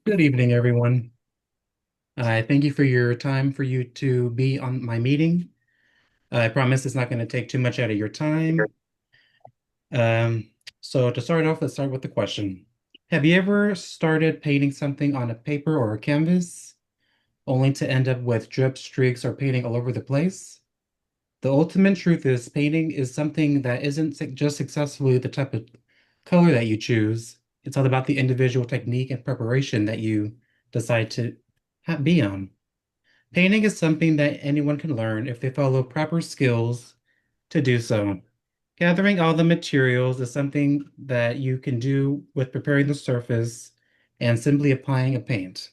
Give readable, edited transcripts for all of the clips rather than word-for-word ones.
Good evening, everyone. I thank you for your time for you to be on my meeting. I promise it's not going to take too much out of your time. Um, so to start off, let's start with the question. Have you ever started painting something on a paper or a canvas, only to end up with drips, streaks, or painting all over the place? The ultimate truth is painting is something that isn't just successfully the type of color that you choose. It's all about the individual technique and preparation that you decide to be on. Painting is something that anyone can learn if they follow proper skills to do so. Gathering all the materials is something that you can do with preparing the surface and simply applying a paint.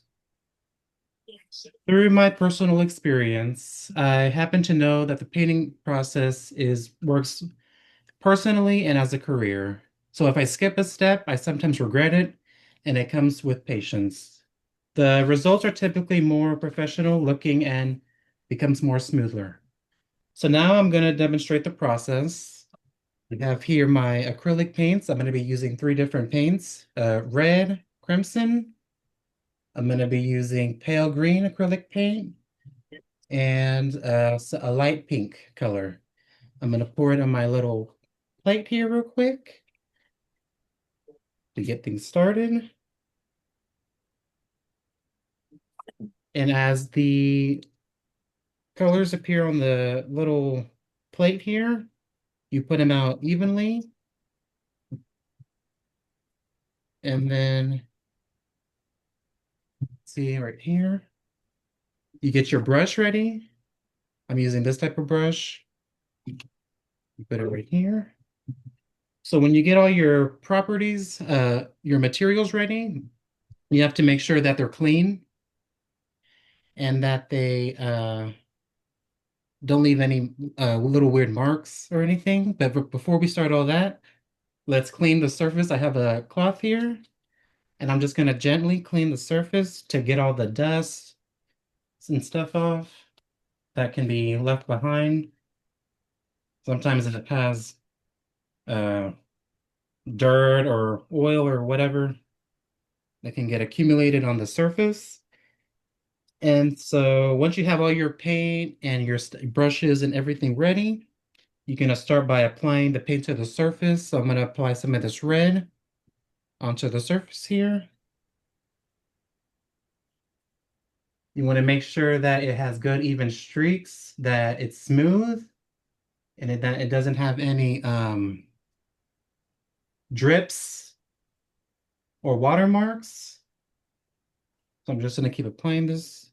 Through my personal experience, I happen to know that the painting process is works personally and as a career. So if I skip a step, I sometimes regret it, and it comes with patience. The results are typically more professional looking and becomes more smoother. So now I'm going to demonstrate the process. I have here my acrylic paints. I'm going to be using three different paints, red, crimson. I'm going to be using pale green acrylic paint and a light pink color. I'm going to pour it on my little plate here real quick to get things started. And as the colors appear on the little plate here, you put them out evenly. And then see right here, you get your brush ready. I'm using this type of brush. You put it right here. So when you get all your properties, your materials ready, you have to make sure that they're clean and that they don't leave any little weird marks or anything. But before we start all that, let's clean the surface. I have a cloth here, and I'm just going to gently clean the surface to get all the dust and stuff off that can be left behind. Sometimes it has uh, dirt or oil or whatever that can get accumulated on the surface. And so once you have all your paint and your brushes and everything ready, you're going to start by applying the paint to the surface. So I'm going to apply some of this red onto the surface here. You want to make sure that it has good even streaks, that it's smooth, and that it doesn't have any drips or watermarks. So I'm just going to keep applying this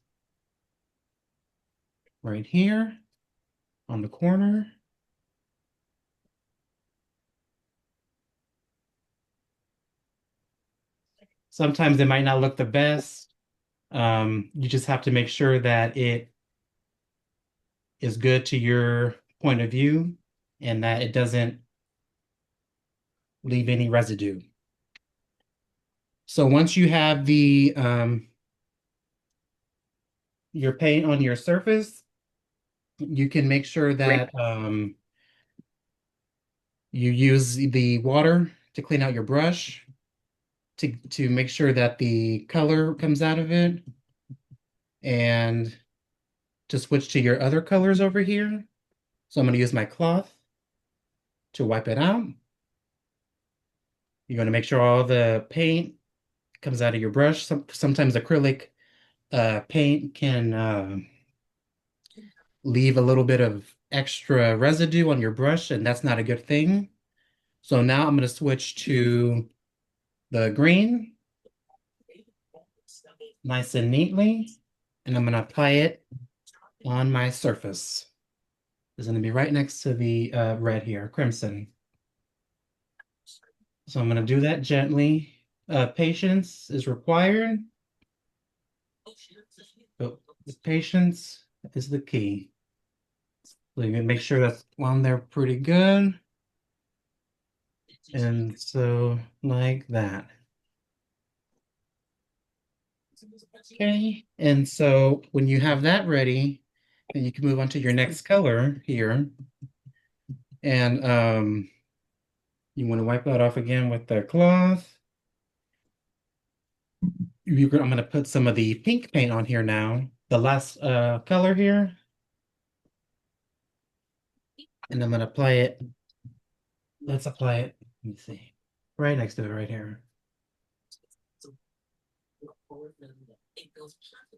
right here on the corner. Sometimes it might not look the best. You just have to make sure that it is good to your point of view and that it doesn't leave any residue. So once you have the your paint on your surface, you can make sure that you use the water to clean out your brush to make sure that the color comes out of it and to switch to your other colors over here. So I'm going to use my cloth to wipe it out. You're going to make sure all the paint comes out of your brush. Sometimes acrylic paint can leave a little bit of extra residue on your brush, and that's not a good thing. So now I'm going to switch to the green, nice and neatly, and I'm going to apply it on my surface. It's going to be right next to the red here, crimson. So I'm going to do that gently. Patience is required, but patience is the key. So you can make sure that's on there pretty good. And so like that. Okay. And so when you have that ready, then you can move on to your next color here. And you want to wipe that off again with the cloth. I'm gonna put some of the pink paint on here now. The last color here, and I'm gonna apply it. Let's apply it. Let me see. Right next to it, right here.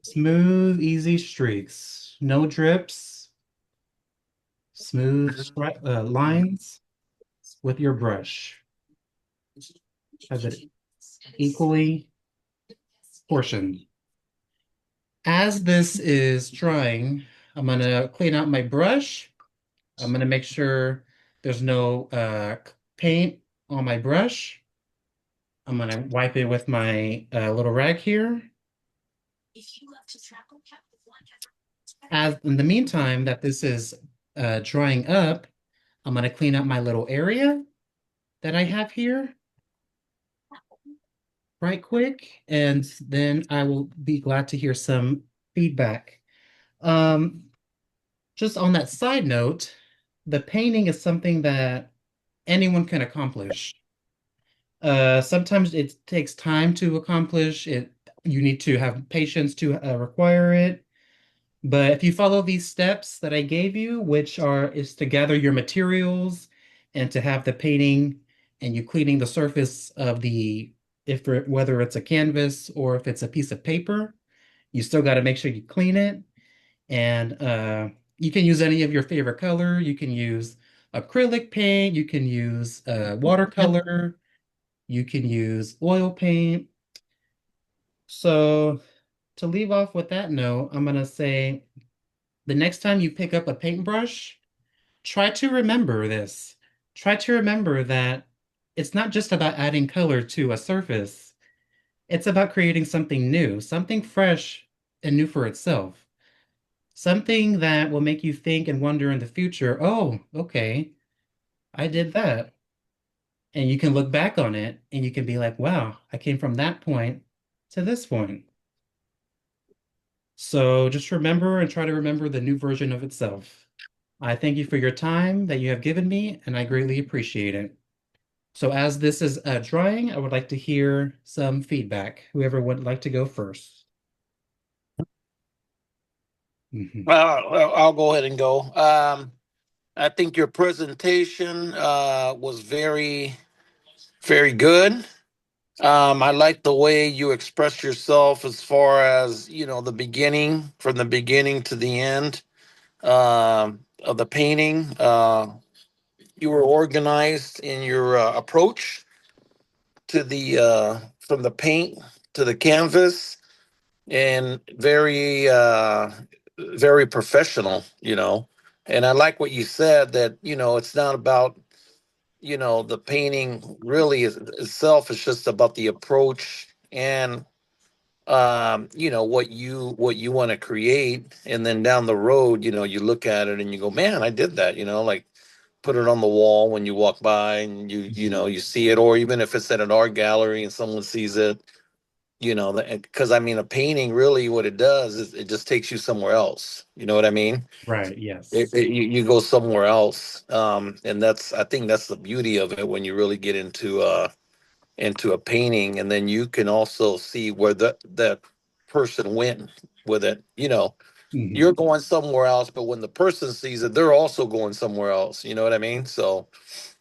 Smooth, easy streaks. No drips. Smooth lines with your brush. Have it equally portioned. As this is drying, I'm gonna clean out my brush. I'm gonna make sure there's no paint on my brush. I'm gonna wipe it with my little rag here. As in the meantime that this is drying up, I'm gonna clean up my little area that I have here right quick, and then I will be glad to hear some feedback. Um, just on that side note, the painting is something that anyone can accomplish. Sometimes it takes time to accomplish it. You need to have patience to require it. But if you follow these steps that I gave you, which are is to gather your materials and to have the painting and you cleaning the surface of the whether it's a canvas or if it's a piece of paper, you still got to make sure you clean it. And you can use any of your favorite color. You can use acrylic paint, you can use watercolor, you can use oil paint. So to leave off with that note, I'm gonna say the next time you pick up a paintbrush, try to remember this. Try to remember that it's not just about adding color to a surface. It's about creating something new, something fresh and new for itself. Something that will make you think and wonder in the future, oh, okay, I did that. And you can look back on it and you can be like, wow, I came from that point to this point. So just remember and try to remember the new version of itself. I thank you for your time that you have given me, and I greatly appreciate it. So as this is drying, I would like to hear some feedback. Whoever would like to go first. Mhm. I'll go ahead and go. I think your presentation was very good. I like the way you express yourself as far as the beginning, from the beginning to the end of the painting. You were organized in your approach to the from the paint to the canvas, and very professional. And I like what you said, that it's not about the painting really itself. It's just about the approach, and what you want to create. And then down the road, you look at it and you go, man, I did that. Like, put it on the wall when you walk by, and you see it. Or even if it's at an art gallery and someone sees it, because I mean, a painting, really what it does is it just takes you somewhere else. You know what I mean? Right, yes. You go somewhere else. And I think that's the beauty of it, when you really get into a painting. And then you can also see where that person went with it. Mhm. You're going somewhere else, but when the person sees it, they're also going somewhere else. You know what I mean? So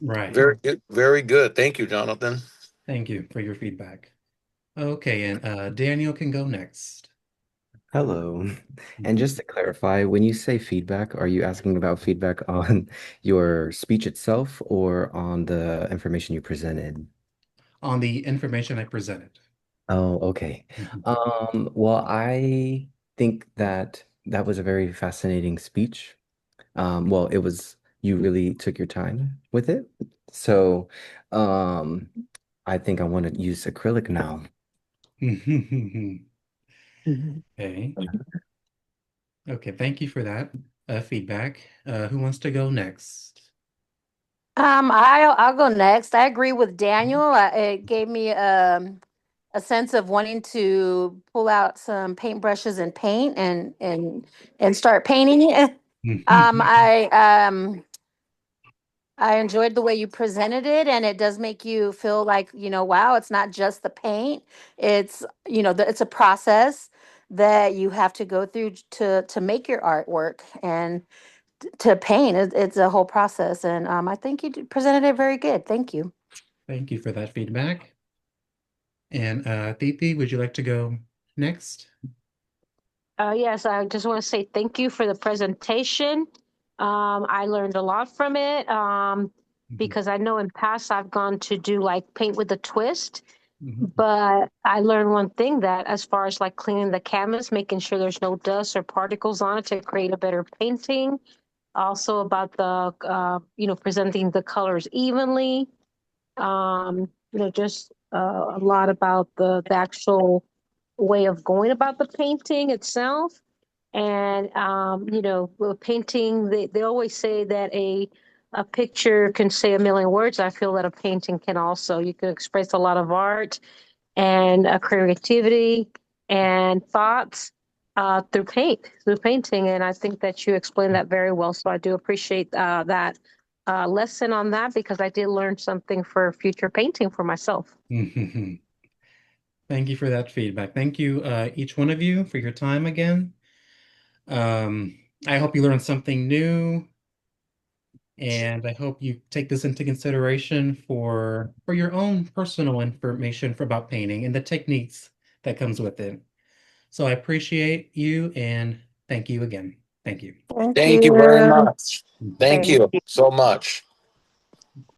Right. very good, very good. Thank you, Jonathan. Thank you for your feedback. Okay, and Daniel can go next. Hello. And Mhm. just to clarify, when you say feedback, are you asking about feedback on your speech itself or on the information you presented? On the information I presented. Oh, okay. Mhm. Well, I think that that was a very fascinating speech. Well, it was, you really took your time with it. So, um, I think I want to use acrylic now. Okay. Okay, thank you for that feedback. Who wants to go next? I'll go next. I agree with Daniel. It gave me a sense of wanting to pull out some paintbrushes and paint and start painting. I I enjoyed the way you presented it, and it does make you feel like, wow, it's not just the paint. It's, it's a process that you have to go through to make your artwork and to paint. It's a whole process, and I think you presented it very good. Thank you. Thank you for that feedback. And Titi, would you like to go next? Yes, I just want to say thank you for the presentation. I learned a lot from it because I know in past I've gone to do like paint with a twist, but I learned one thing that as far as like cleaning the canvas, making sure there's no dust or particles on it to create a better painting. Also about the, presenting the colors evenly. Just a lot about the actual way of going about the painting itself. And with painting, they always say that a picture can say a million words. I feel that a painting can also. You can express a lot of art and creativity and thoughts through painting. And I think that you explained that very well. So I do appreciate that lesson on that because I did learn something for future painting for myself. Thank you for that feedback. Thank you, each one of you, for your time again. I hope you learned something new, and I hope you take this into consideration for your own personal information about painting and the techniques that comes with it. So I appreciate you and thank you again. Thank you. Thank Thank you very you. much. Thank you so much.